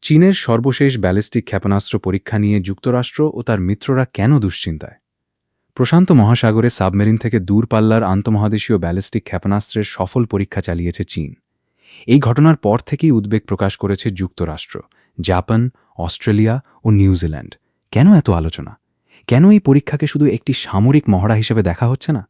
চীনের সর্বশেষ ব্যালিস্টিক ক্ষেপণাস্ত্র পরীক্ষা নিয়ে যুক্তরাষ্ট্র ও তার মিত্ররা কেন দুশ্চিন্তায়? প্রশান্ত মহাসাগরে সাবমেরিন থেকে দূরপাল্লার আন্তঃমহাদেশীয় ব্যালিস্টিক ক্ষেপণাস্ত্রের সফল পরীক্ষা চালিয়েছে চীন। এই ঘটনার পর থেকেই উদ্বেগ প্রকাশ করেছে যুক্তরাষ্ট্র, জাপান, অস্ট্রেলিয়া ও নিউজিল্যান্ড। কেন এত আলোচনা? কেন এই পরীক্ষাকে শুধু একটি সামরিক মহড়া হিসেবে দেখা হচ্ছে না?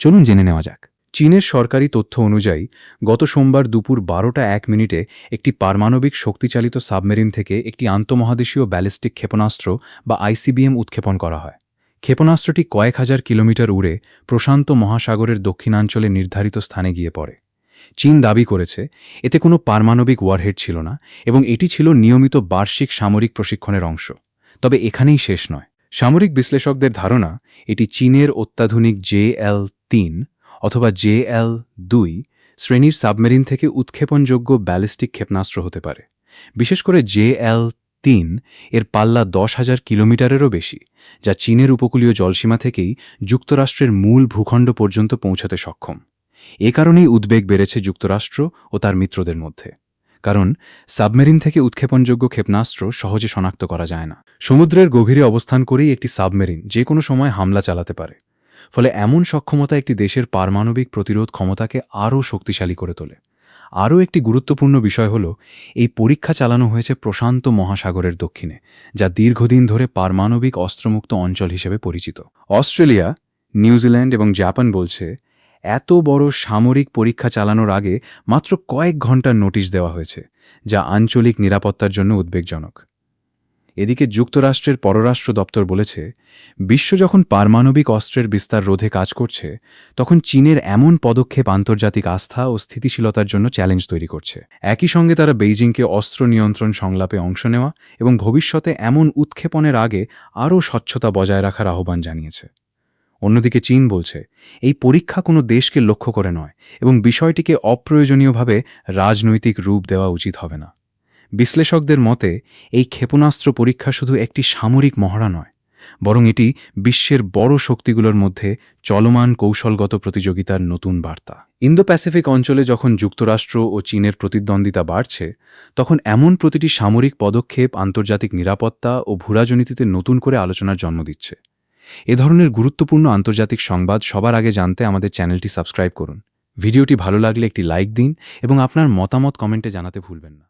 চলুন জেনে নেওয়া যাক। চীনের সরকারি তথ্য অনুযায়ী গত সোমবার দুপুর 12টা 1 মিনিটে একটি পারমাণবিক শক্তিচালিত সাবমেরিন থেকে একটি আন্তঃমহাদেশীয় ব্যালিস্টিক ক্ষেপণাস্ত্র বা আইসিবিএম উৎক্ষেপণ করা হয়। ক্ষেপণাস্ত্রটি কয়েক হাজার কিলোমিটার উড়ে প্রশান্ত মহাসাগরের দক্ষিণাঞ্চলে নির্ধারিত স্থানে গিয়ে পড়ে। চীন দাবি করেছে এতে কোনো পারমাণবিক ওয়ারহেড ছিল না এবং এটি ছিল নিয়মিত বার্ষিক সামরিক প্রশিক্ষণের অংশ। তবে এখানেই শেষ নয়। সামরিক বিশ্লেষকদের ধারণা এটি চীনের অত্যাধুনিক JL-3 অথবা JL-2 শ্রেণীর সাবমেরিন থেকে উৎক্ষেপণযোগ্য ব্যালিস্টিক ক্ষেপণাস্ত্র হতে পারে। বিশেষ করে JL-3 এর পাল্লা 10,000 কিলোমিটারেরও বেশি, যা চীনের উপকূলীয় জলসীমা থেকেই যুক্তরাষ্ট্রের মূল ভূখণ্ড পর্যন্ত পৌঁছাতে সক্ষম। এ কারণেই উদ্বেগ বেড়েছে যুক্তরাষ্ট্র ও তার মিত্রদের মধ্যে। কারণ সাবমেরিন থেকে উৎক্ষেপণযোগ্য ক্ষেপণাস্ত্র সহজে শনাক্ত করা যায় না। সমুদ্রের গভীরে অবস্থান করেই একটি সাবমেরিন যে কোনো সময় হামলা চালাতে পারে। ফলে এমন সক্ষমতা একটি দেশের পারমাণবিক প্রতিরোধ ক্ষমতাকে আরও শক্তিশালী করে তোলে। আরও একটি গুরুত্বপূর্ণ বিষয় হল এই পরীক্ষা চালানো হয়েছে প্রশান্ত মহাসাগরের দক্ষিণে, যা দীর্ঘদিন ধরে পারমাণবিক অস্ত্রমুক্ত অঞ্চল হিসেবে পরিচিত। অস্ট্রেলিয়া, নিউজিল্যান্ড এবং জাপান বলছে এত বড় সামরিক পরীক্ষা চালানোর আগে মাত্র কয়েক ঘন্টার নোটিশ দেওয়া হয়েছে, যা আঞ্চলিক নিরাপত্তার জন্য উদ্বেগজনক। এদিকে যুক্তরাষ্ট্রের পররাষ্ট্র দপ্তর বলেছে বিশ্ব যখন পারমাণবিক অস্ত্রের বিস্তার রোধে কাজ করছে, তখন চীনের এমন পদক্ষেপ আন্তর্জাতিক আস্থা ও স্থিতিশীলতার জন্য চ্যালেঞ্জ তৈরি করছে। একই সঙ্গে তারা বেইজিংকে অস্ত্র নিয়ন্ত্রণ সংলাপে অংশ নেওয়া এবং ভবিষ্যতে এমন উৎক্ষেপণের আগে আরও স্বচ্ছতা বজায় রাখার আহ্বান জানিয়েছে। অন্যদিকে চীন বলছে এই পরীক্ষা কোনো দেশকে লক্ষ্য করে নয় এবং বিষয়টিকে অপ্রয়োজনীয়ভাবে রাজনৈতিক রূপ দেওয়া উচিত হবে না। বিশ্লেষকদের মতে এই ক্ষেপণাস্ত্র পরীক্ষা শুধু একটি সামরিক মহড়া নয়, বরং এটি বিশ্বের বড় শক্তিগুলোর মধ্যে চলমান কৌশলগত প্রতিযোগিতার নতুন বার্তা। ইন্দো প্যাসিফিক অঞ্চলে যখন যুক্তরাষ্ট্র ও চীনের প্রতিদ্বন্দ্বিতা বাড়ছে, তখন এমন প্রতিটি সামরিক পদক্ষেপ আন্তর্জাতিক নিরাপত্তা ও ভূরাজনীতিতে নতুন করে আলোচনার জন্ম দিচ্ছে। এ ধরনের গুরুত্বপূর্ণ আন্তর্জাতিক সংবাদ সবার আগে জানতে আমাদের চ্যানেলটি সাবস্ক্রাইব করুন। ভিডিওটি ভালো লাগলে একটি লাইক দিন এবং আপনার মতামত কমেন্টে জানাতে ভুলবেন না।